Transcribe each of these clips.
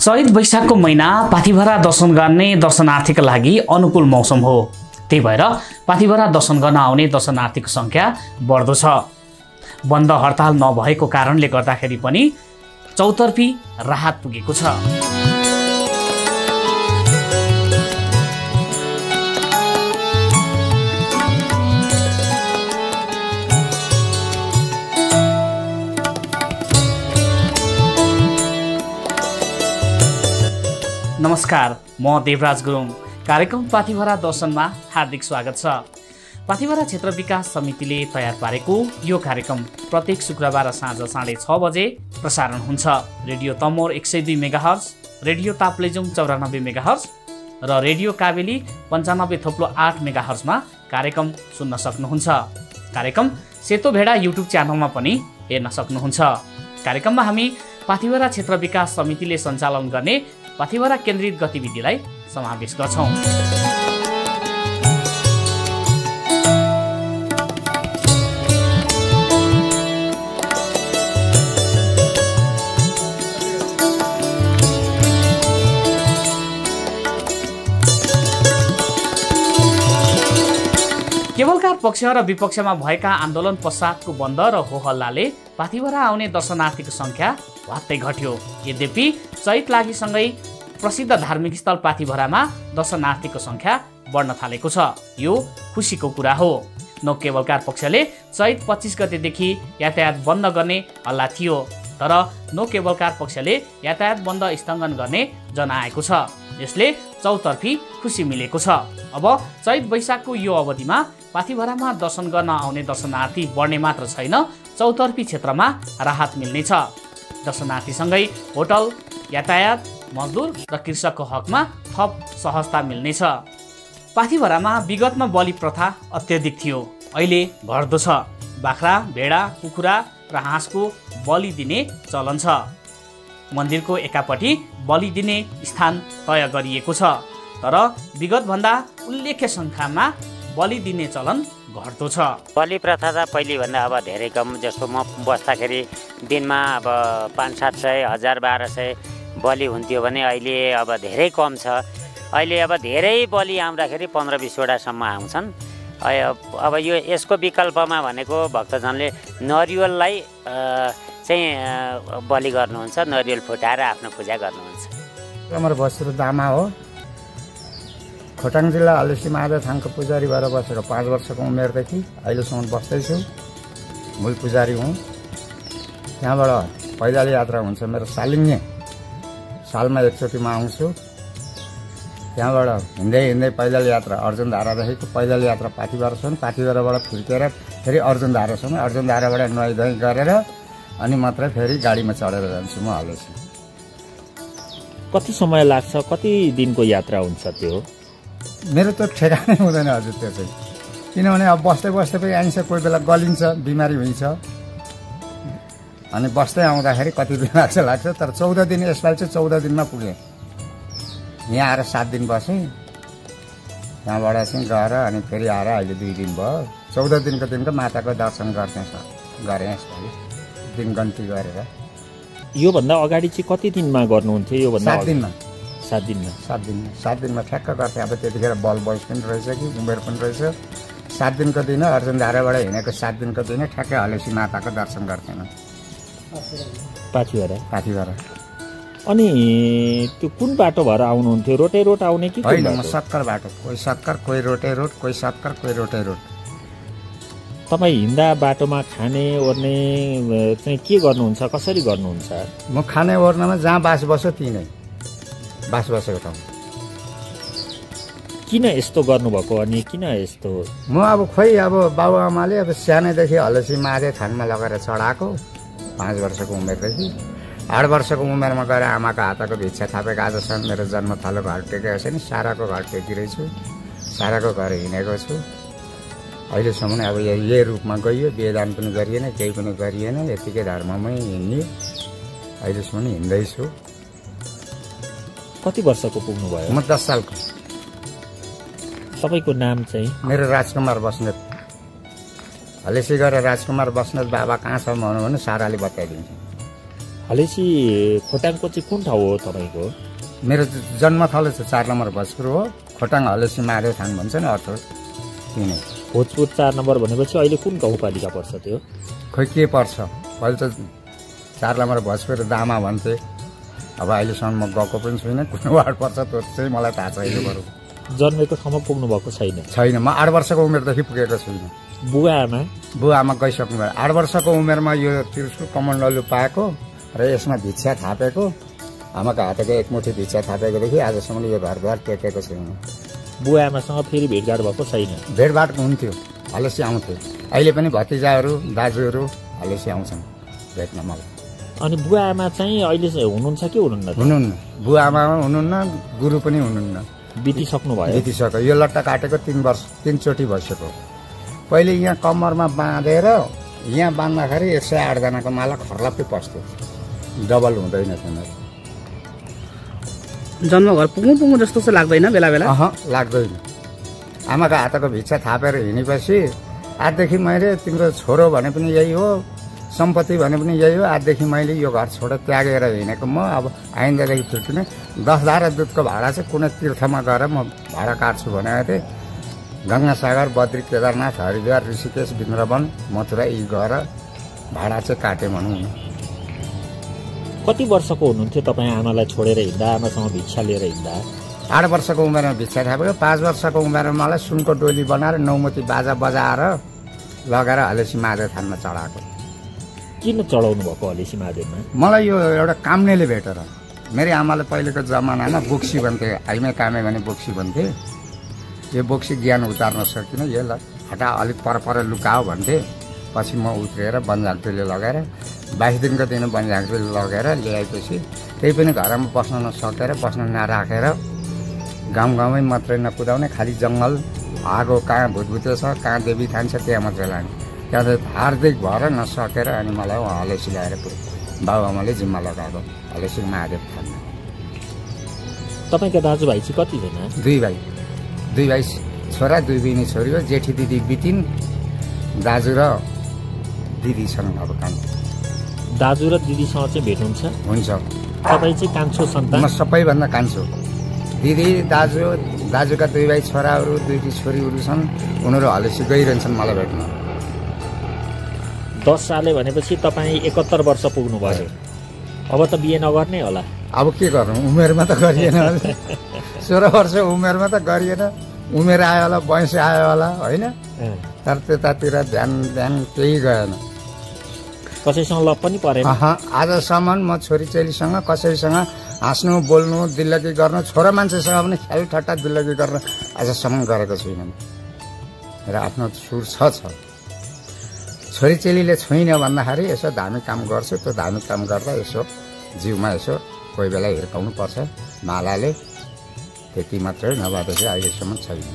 चैत वैशाखको महिना पाथिभरा दर्शन गर्ने दर्शनार्थीका लागि अनुकूल मौसम हो। त्यही भएर पाथिभरा दर्शन गर्न आउने दर्शनार्थीको सङ्ख्या बढ्दो छ। बन्द हडताल नभएको कारणले गर्दाखेरि पनि चौतर्फी राहत पुगेको छ। नमस्कार, म देवराज गुरुङ। कार्यक्रम पाथिभरा दर्शनमा हार्दिक स्वागत छ। पाथिभरा क्षेत्र विकास समितिले तयार पारेको यो कार्यक्रम प्रत्येक शुक्रबार साँझ 6:30 बजे प्रसारण हुन्छ। Radio Tamor 102 megahertz, radio Taplejung 94 megahertz र रेडियो काबेली 95.8 मेगाहर्जमा कार्यक्रम सुन्न सक्नुहुन्छ। कार्यक्रम सेतो भेडा युट्युब च्यानलमा पनि हेर्न सक्नुहुन्छ। कार्यक्रममा हामी पाथिभरा क्षेत्र विकास समितिले सञ्चालन गर्ने पाथिभरा केन्द्रित गतिविधिलाई समावेश गर्छौं। केवलकार पक्ष र विपक्षमा भएका आन्दोलन पश्चातको बन्द र होहल्लाले पाथिभरा आउने दर्शनार्थीको सङ्ख्या वात्तै घट्यो। यद्यपि चैत लागीसँगै प्रसिद्ध धार्मिक स्थल पाथिभरामा दर्शनार्थीको सङ्ख्या बढ्न थालेको छ। यो खुसीको कुरा हो। नो केवलकार पक्षले चैत 25 गतेदेखि यातायात बन्द गर्ने हल्ला थियो, तर नो केवलकार पक्षले यातायात बन्द स्थगन गर्ने जनाएको छ। यसले चौतर्फी खुसी मिलेको छ। अब चैत वैशाखको यो अवधिमा पाथिभरामा दर्शन गर्न आउने दर्शनार्थी बढ्ने मात्र छैन, चौतर्फी क्षेत्रमा राहत मिल्नेछ। दर्शनार्थीसँगै होटल, यातायात, मजदुर र कृषकको हकमा थप सहजता मिल्नेछ। पाथिभरामा विगतमा बलि प्रथा अत्यधिक थियो, अहिले घट्दो छ। बाख्रा, भेडा, कुखुरा र हाँसको बलि दिने चलन छ। मन्दिरको एकापट्टि बलि दिने स्थान तय गरिएको छ, तर विगतभन्दा उल्लेख्य सङ्ख्यामा बलि दिने चलन घट्दो छ। बलि प्रथा त पहिलेभन्दा अब धेरै कम। जस्तो म बस्दाखेरि दिनमा अब 500-700, 1000-1200 बलि हुन्थ्यो भने अहिले अब धेरै कम छ। अहिले अब धेरै बलि आउँदाखेरि 15-20वटासम्म आउँछन्। अब यो यसको विकल्पमा भनेको भक्तजनले नरिवललाई चाहिँ बलि गर्नुहुन्छ, नरिवल फुटाएर आफ्नो पूजा गर्नुहुन्छ। हाम्रो बस्रो दामा हो। खोटाङ जिल्ला हलेसी महादेव थाङको पुजारी भएर बसेको 5 वर्षको उमेरदेखि अहिलेसम्म बस्दैछु। मूल पुजारी हुँ। त्यहाँबाट पैदल यात्रा हुन्छ मेरो सालिङ्गे। सालमा एकचोटिमा आउँछु। त्यहाँबाट हिँड्दै पैदल यात्रा अर्जुनधारादेखिको पैदल यात्रा पाथिभरासम्म, पाथिभराबाट फुर्केर फेरि अर्जुनधारासम्म, अर्जुनधाराबाट नुहाइधुवाइ गरेर अनि मात्रै फेरि गाडीमा चढेर जान्छु म हलेसी। कति समय लाग्छ? कति दिनको यात्रा हुन्छ त्यो? मेरो त ठेगानै हुँदैन हजुर त्यो चाहिँ। किनभने अब बस्दै पनि आइन्छ, कोही बेला गलिन्छ, बिमारी हुन्छ, अनि बस्दै आउँदाखेरि कति दिन लाग्छ। तर 14 दिन यसपालि चाहिँ 14 दिनमा पुगेँ। यहाँ आएर 7 दिन बसेँ। त्यहाँबाट चाहिँ गएर अनि फेरि आएर अहिले 2 दिन भयो। 14 दिनको माताको दर्शन गरेँ यसपालि दिन गन्ती गरेर। योभन्दा अगाडि चाहिँ कति दिनमा गर्नुहुन्थ्यो? योभन्दा 7 दिनमा। 7 दिनमा ठ्याक्क गर्थेँ। अब त्यतिखेर बयस पनि रहेछ कि उमेर पनि रहेछ। 7 दिनको दिन अर्जुनधाराबाट हिँडेको 7 दिनको दिन ठ्याक्कै हलेसी माताको दर्शन गर्थेँ म पाथिभरा। अनि त्यो कुन बाटो भएर आउनुहुन्थ्यो? रोटै रोड आउने कि होइन? म सत्कर बाटो, कोही सत्कर, कोही रोटे रोड, कोही सत्कर, कोही रोटे रोड। तपाईँ हिँड्दा बाटोमा खाने ओर्ने चाहिँ के गर्नुहुन्छ? कसरी गर्नुहुन्छ? म खाने ओर्नमा जहाँ बास बस्यो त्यहीँ नै बास बसेको ठाउँ। किन यस्तो गर्नुभएको? अनि किन यस्तो? म अब खोइ अब बाबुआमाले अब सानैदेखि हलेसी महादेव थानमा लगेर चढाएको। 5 वर्षको उमेरदेखि 8 वर्षको उमेरमा गएर आमाको हातको भिक्षा थापेको आजसम्म मेरो जन्म थालेको घर टेकेको छैन। साराको घर टेकिरहेछु, साराको घर हिँडेको छु। अहिलेसम्म अब यही रूपमा गइयो, वेदान पनि गरिएन, केही पनि गरिएन, यतिकै धर्ममै हिँड्ने अहिलेसम्म हिँड्दैछु। कति वर्षको पुग्नुभयो? म 10 सालको। तपाईँको नाम चाहिँ? मेरो राजकुमार बस्नेत। हलेसी गएर राजकुमार बस्नेत बाबा कहाँ छ भन्नु भने साराले बताइदिन्छ। हलेसी खोटाङको चाहिँ कुन ठाउँ हो तपाईँको? मेरो जन्मथलो चाहिँ 4 नम्बर भोजपुर हो। खोटाङ हलेसी महादेव थान भन्छ नि अर्थ किन। भोजपुर 4 नम्बर भनेपछि अहिले कुन गाउँपालिका पर्छ त्यो? खोइ के पर्छ, पहिले त 4 नम्बर भोजपुर दामा भन्थे। अब अहिलेसम्म म गएको पनि छुइनँ, कुन वार्ड पर्छ त्यो चाहिँ मलाई थाहा छैन। बरु जन्मेको ठाउँमा पुग्नु भएको छैन। म 8 वर्षको उमेरदेखि पुगेको छुइनँ। बुवा आमा गइसक्नु भयो। 8 वर्षको उमेरमा यो त्रिशुल कमण्डलु पाएको र यसमा भिक्षा थापेको, आमाको हातको एकमुठी भिक्षा थापेकोदेखि आजसम्म यो घरद्वार टेकेको छैन। बुवा आमासँग फेरि भेटघाट भएको छैन? भेटघाट हुन्थ्यो, हलेसी आउँथ्यो। अहिले पनि भतिजाहरू दाजुहरू हलेसी आउँछन् भेट्न मलाई। अनि बुवा आमा चाहिँ अहिले हुनुहुन्छ कि हुनुहुन्न? हुनुहुन्न, बुवा आमा हुनुहुन्न, गुरु पनि हुनुहुन्न, बितिसक्नु भयो। बितिसक्यो। यो लट्टा काटेको 3 चोटि भइसक्यो। पहिले यहाँ कम्मरमा बाँधेर यहाँ बाँध्दाखेरि 108 जनाको माला खर्लाप्पै पस्थ्यो, डबल हुँदैन थिएन। जन्मघर पुग्नु जस्तो चाहिँ लाग्दैन बेला बेला? लाग्दैन। आमाको हातको भिक्षा थापेर हिँडेपछि आजदेखि मैले तिम्रो छोरो भने पनि यही हो, सम्पत्ति भने पनि यही हो, आजदेखि मैले यो घर छोडेर त्यागेर हिँडेको म अब आइन्दादेखि छुट्टिने। 10 धारा दुधको भाडा चाहिँ कुनै तीर्थमा गएर म भाडा काट्छु भनेको थिएँ। गङ्गासागर, बद्री, केदारनाथ, हरिद्वार, ऋषिकेश, वृन्दावन, मथुरा यी गएर भाडा चाहिँ काटेँ भनौँ न। कति वर्षको हुनुहुन्थ्यो तपाईँ आमालाई छोडेर हिँड्दा, आमासँग भिक्षा लिएर हिँड्दा? 8 वर्षको उमेरमा भिक्षा थापेको। 5 वर्षको उमेरमा मलाई सुनको डोली बनाएर नौमती बाजा बजाएर लगेर हलेसी महादेव थानमा चढाएको। किन चढाउनु भएको हलेसी महादेवमा? मलाई यो एउटा काम्नेले भेटेर। मेरो आमाले पहिलेको जमानामा बोक्सी भन्थे, हाइमे कामे भने बोक्सी भन्थे। यो बोक्सी ज्ञान उतार्न सकिनँ, यसलाई हटा अलिक पर लुकाओ भन्थे। पछि म उत्रेर बनझाङटुले लगाएर 22 दिनको दिन बनझाङटुले लगेर ल्याएपछि त्यही पनि घरमा बस्न नसकेर, बस्न नराखेर गाउँमै मात्रै नकुदाउने, खालि जङ्गल आगो कहाँ भुतभुते छ, कहाँ देवी थान छ त्यहाँ मात्रै लाने। त्यहाँ हार्दिक भएर नसकेर अनि मलाई हलेसी ल्याएर बाबुआमाले जिम्मा लगाएको हलेसी महादेव थानमा। तपाईँका दाजुभाइ चाहिँ कति जना? 2 भाइ, 2 भाइ छोरा, 2 बहिनी छोरी हो। जेठी दिदी बितिन, दाजु र दिदीसँग अब काम। दाजु र दिदीसँग चाहिँ भेट्नुहुन्छ? हुन्छ। तपाईँ चाहिँ कान्छो सन्तान? म सबैभन्दा कान्छो। दिदी दाजुका 2 भाइ छोराहरू, 2 छोरीहरू छन्, उनीहरू हलेसी गइरहन्छन् मलाई भेट्न। 10 साले भनेपछि तपाईँ 71 वर्ष पुग्नु भयो। अब त बिहे नगर्ने होला? अब के गर्नु, उमेरमा त गरिएन। 16 वर्ष उमेरमा त गरिएन। उमेर आयो होला, वयस आयो होला, होइन? तर त्यतातिर ध्यान केही गएन। कसैसँग लप पनि परेन? आजसम्म म छोरी चेलीसँग कसैसँग हाँस्नु, बोल्नु, दिल्लगी गर्नु, छोरा मान्छेसँग पनि ख्याल ठट्टा दिल्लगी गर्न आजसम्म गरेको छुइनँ। र आफ्नो सुर छ। छोरी चेलीले छुइनँ भन्दाखेरि यसो धार्मिक काम गर्छु। त्यो धार्मिक काम गर्दा यसो जिउमा यसो कोही बेला हिर्काउनु पर्छ मालाले, त्यति मात्रै, नभएदेखि अहिलेसम्म छैन।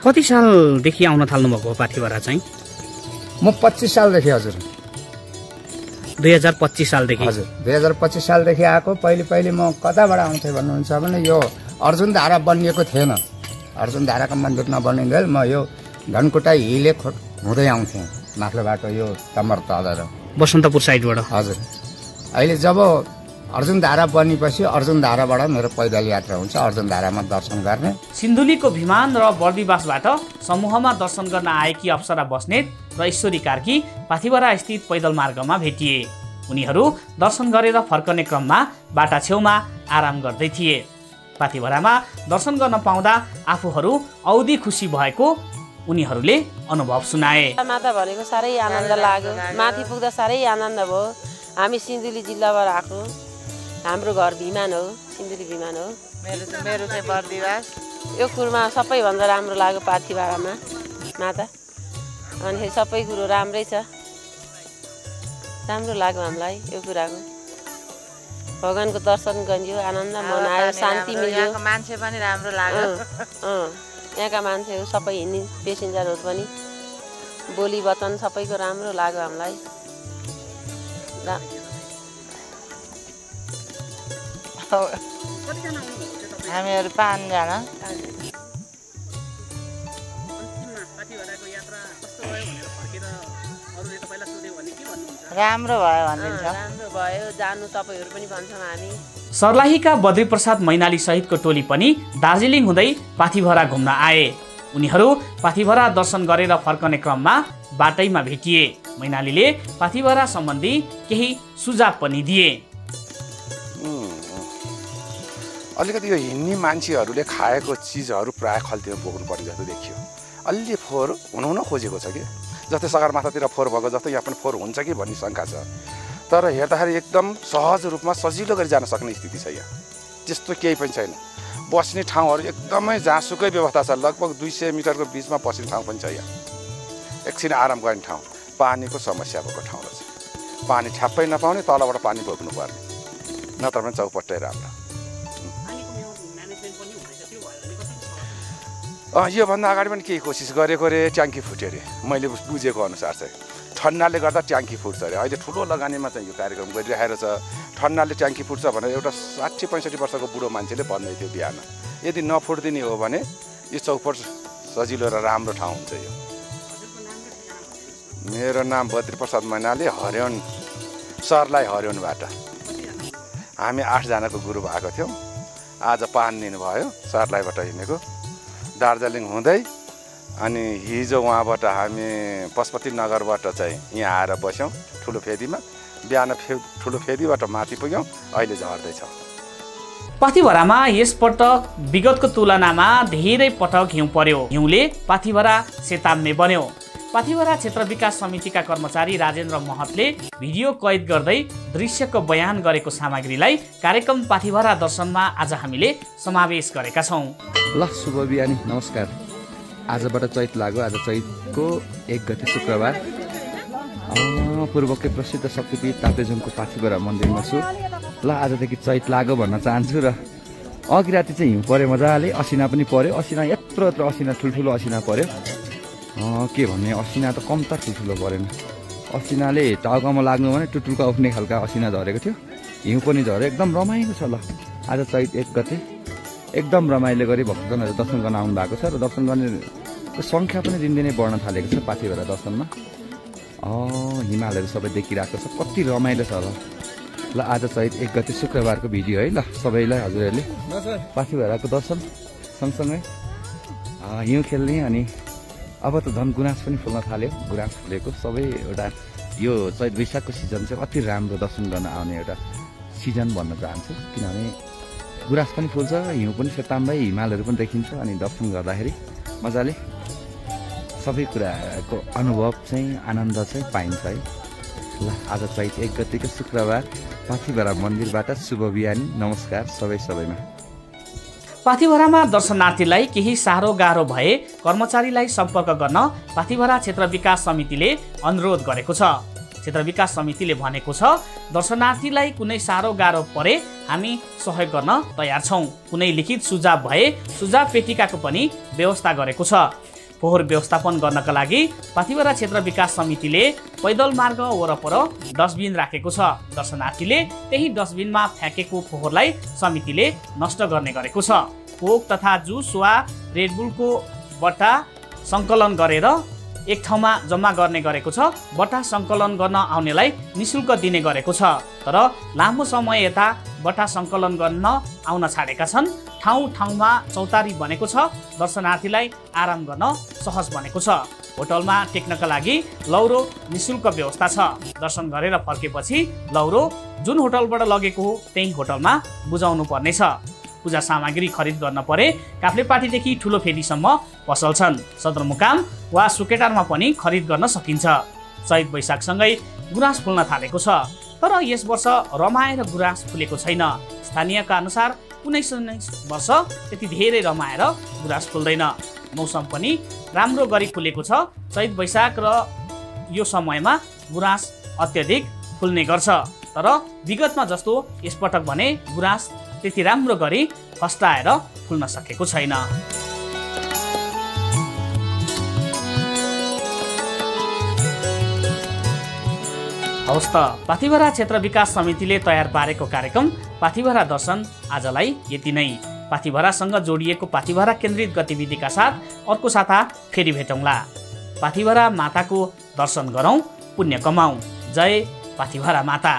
कति सालदेखि आउन थाल्नु भएको पाथिभरा चाहिँ? म 25 सालदेखि हजुर। 2025 सालदेखि? हजुर, 2025 सालदेखि आएको। पहिले म कताबाट आउँथेँ भन्नुहुन्छ भने यो अर्जुन धारा बनिएको थिएन। अर्जुन धाराको मन्दिर नबनिँदै म यो धनकुटा हिले हुँदै आउँथेँ माथिल्लो बाटो, यो तम्बर तलेर बसन्तपुर साइडबाट। हजुर। अहिले जब अर्जुन धारा बनेपछि अर्जुन धाराबाट मेरो पैदल यात्रा हुन्छ, अर्जुन धारामा दर्शन गर्ने। सिन्धुलीको भिमान र बर्दिवासबाट समूहमा दर्शन गर्न आएकी अप्सरा बस्नेत र ईश्वरी कार्की पाथिभरा स्थित पैदल मार्गमा भेटिए। उनीहरू दर्शन गरेर फर्कने क्रममा बाटा छेउमा आराम गर्दै थिए। पाथिभरामा दर्शन गर्न पाउँदा आफूहरू औधी खुसी भएको उनीहरूले अनुभव सुनाए। माता भनेको साह्रै आनन्द लाग्यो, माथि पुग्दा साह्रै आनन्द भयो। हामी सिन्धुली जिल्लाबाट आएको, हाम्रो घर भिमान हो, सिन्धुली भिमान हो। मेरो चाहिँ बर्दिवास। यो कुरोमा सबैभन्दा राम्रो लाग्यो पाथिभरामा माता, अनि सबै कुरो राम्रै छ, राम्रो लाग्यो हामीलाई यो कुराको। भगवानको दर्शन गरियो, आनन्द मन आयो, शान्ति मिल्यो, मान्छे पनि राम्रो लाग्यो। यहाँका मान्छेहरू सबै हिँड्ने पेसेन्जरहरू पनि बोली वचन सबैको राम्रो लाग्यो हामीलाई। हामीहरू 5 जना। यात्रा कस्तो भयो भनेर फर्केर अरूले तपाईलाई सोध्यो भने के भन्नुहुन्छ? राम्रो भयो भनिदिन्छ राम्रो भयो जानु तपाईँहरू पनि भन्छौँ हामी। सर्लाहीका बद्रीप्रसाद मैनाली सहितको टोली पनि दार्जिलिङ हुँदै पाथिभरा घुम्न आए। उनीहरू पाथिभरा दर्शन गरेर फर्कने क्रममा बाटैमा भेटिए। मैनालीले पाथिभरा सम्बन्धी केही सुझाव पनि दिए। अलिकति यो हिँड्ने मान्छेहरूले खाएको चिजहरू प्रायः खल्तीमा बोक्नुपर्ने जस्तो देखियो। अलि फोहोर हुन खोजेको छ कि जस्तै सगरमाथातिर फोहोर भएको जस्तो यहाँ पनि फोहोर हुन्छ कि भन्ने शङ्का छ। तर हेर्दाखेरि एकदम सहज रूपमा सजिलो गरी जान सक्ने स्थिति छ। यहाँ त्यस्तो केही पनि छैन। बस्ने ठाउँहरू एकदमै जहाँसुकै व्यवस्था छ। लगभग 200 मिटरको बिचमा बस्ने ठाउँ पनि छ। यहाँ एकछिन आराम गर्ने ठाउँ। पानीको समस्या भएको ठाउँ रहेछ। पानी ठ्याप्पै नपाउने, तलबाट पानी बोक्नुपर्ने, नत्र पनि चौपट्टै राम्रो। योभन्दा अगाडि पनि केही कोसिस गरेको रे, ट्याङ्की फुट्यो अरे। मैले बुझेको अनुसार चाहिँ ठन्डाले गर्दा ट्याङ्की फुट्छ अरे। अहिले ठुलो लगानीमा चाहिँ यो कार्यक्रम गरिरहेको छ। ठन्डाले ट्याङ्की फुट्छ भनेर एउटा 60-65 वर्षको बुढो मान्छेले भन्दै थियो बिहान। यदि नफुट्दिने हो भने यो चौपट सजिलो र राम्रो ठाउँ हुन्छ। यो मेरो नाम बद्रीप्रसाद मैनाली, हरियन सर्लाही हरियनबाट। हामी 8 जनाको ग्रुप आएको थियौँ। आज 5 दिन भयो सर्लाहीबाट हिँडेको, दार्जिलिङ हुँदै। अनि हिजो वहाँबाट हामी पशुपति नगरबाट चाहिँ यहाँ आएर बस्यौँ ठुलो फेदीमा। बिहान ठुलो फेदीबाट माथि पुग्यौँ, अहिले झर्दैछौँ। पाथिभरामा यसपटक विगतको तुलनामा धेरै पटक हिउँ पर्यो। हिउँले पाथिभरा सेताम्ने बन्यो। पाथिभरा क्षेत्र विकास समितिका कर्मचारी राजेन्द्र महतले भिडियो कैद गर्दै दृश्यको बयान गरेको सामग्रीलाई कार्यक्रम पाथिभरा दर्शनमा आज हामीले समावेश गरेका छौँ। ल शुभ बिहानी, नमस्कार। आजबाट चैत लाग्यो। आज चैतको 1 गते शुक्रबार। पूर्वकै प्रसिद्ध शक्तिपीठ ताप्लेजुङको पाथिभरा मन्दिरमा छु। ल आजदेखि चैत लाग्यो भन्न चाहन्छु। र अघि राति चाहिँ हिउँ पऱ्यो मजाले, असिना पनि पऱ्यो। असिना यत्रो असिना, ठुल्ठुलो असिना पऱ्यो। के भन्ने, असिना त कम त ठुल्ठुलो परेन। असिनाले टाउकामा लाग्नु भने टुटुल्का उठ्ने खालका असिना झरेको थियो। हिउँ पनि झऱ्यो। एकदम रमाइलो छ। ल आज चैत 1 गते एकदम रमाइलो गरी भक्तजनहरू दर्शन गर्न आउनु भएको छ। र दर्शन गर्ने सङ्ख्या पनि दिनदिनै बढ्न थालेको छ पाथिभरा दर्शनमा। हिमालहरू सबै देखिरहेको छ। कति रमाइलो छ। ल आज चैत 1 गते शुक्रबारको भिडियो है। ल सबैलाई हजुरहरूले पाथिभराको दर्शन सँगसँगै हिउँ खेल्ने। अनि अब त झन् गुराँस पनि फुल्न थाल्यो। गुराँस फुलेको सबै एउटा यो चैत वैशाखको सिजन चाहिँ अति राम्रो दर्शन गर्न आउने एउटा सिजन भन्न चाहन्छु। किनभने गुराँस पनि फुल्छ, हिउँ पनि सेताम्दै, हिमालहरू पनि देखिन्छ। अनि दर्शन गर्दाखेरि मजाले सबै कुराको अनुभव चाहिँ, आनन्द चाहिँ पाइन्छ है। ल आज चैत 1 गतेको शुक्रबार पाथिभरा मन्दिरबाट शुभ बिहानी, नमस्कार सबैमा। पाथिभरामा दर्शनार्थीलाई केही साह्रो गाह्रो भए कर्मचारीलाई सम्पर्क गर्न पाथिभरा क्षेत्र विकास समितिले अनुरोध गरेको छ। क्षेत्र विकास समितिले भनेको छ दर्शनार्थीलाई कुनै साह्रो गाह्रो परे हामी सहयोग गर्न तयार छौँ। कुनै लिखित सुझाव भए सुझाव पेटिकाको पनि व्यवस्था गरेको छ। फोहोर व्यवस्थापन गर्नका लागि पाथिभरा क्षेत्र विकास समितिले पैदल मार्ग वरपर डस्टबिन राखेको छ। दर्शनार्थीले त्यही डस्टबिनमा फ्याँकेको फोहोरलाई समितिले नष्ट गर्ने गरेको छ। कोक तथा जुस वा रेडबुलको बट्टा सङ्कलन गरेर एक ठाउँमा जम्मा गर्ने गरेको छ। बट्टा सङ्कलन गर्न आउनेलाई निःशुल्क दिने गरेको छ। तर लामो समय यता बट्टा सङ्कलन गर्न आउन छाडेका छन्। ठाउँमा चौतारी बनेको छ। दर्शनार्थीलाई आराम गर्न सहज बनेको छ। होटलमा टेक्नका लागि लौरो निःशुल्क व्यवस्था छ। दर्शन गरेर फर्केपछि लौरो जुन होटलबाट लगेको हो त्यही होटलमा बुझाउनु पर्नेछ। पूजा सामग्री खरिद गर्न परे काफ्लेपाटीदेखि ठुलो फेदीसम्म पसल छन्। सदरमुकाम वा सुकेटारमा पनि खरिद गर्न सकिन्छ। चैत वैशाखसँगै गुराँस फुल्न थालेको छ। तर यस वर्ष रमाएर गुराँस फुलेको छैन। स्थानीयका अनुसार 19 वर्ष त्यति धेरै रमाएर गुराँस फुल्दैन। मौसम पनि राम्रो गरी फुलेको छ। चैत वैशाख र यो समयमा गुराँस अत्यधिक फुल्ने गर्छ। तर विगतमा जस्तो यसपटक भने गुराँस त्यति राम्रो गरी फस्टाएर फुल्न सकेको छैन। हवस् त पाथिभरा क्षेत्र विकास समितिले तयार पारेको कार्यक्रम पाथिभरा दर्शन आजलाई यति नै। पाथिभरासँग जोडिएको पाथिभरा केन्द्रित गतिविधिका साथ अर्को साता फेरि भेटौँला। पाथिभरा माताको दर्शन गरौँ, पुण्य कमाऊ। जय पाथिभरा माता।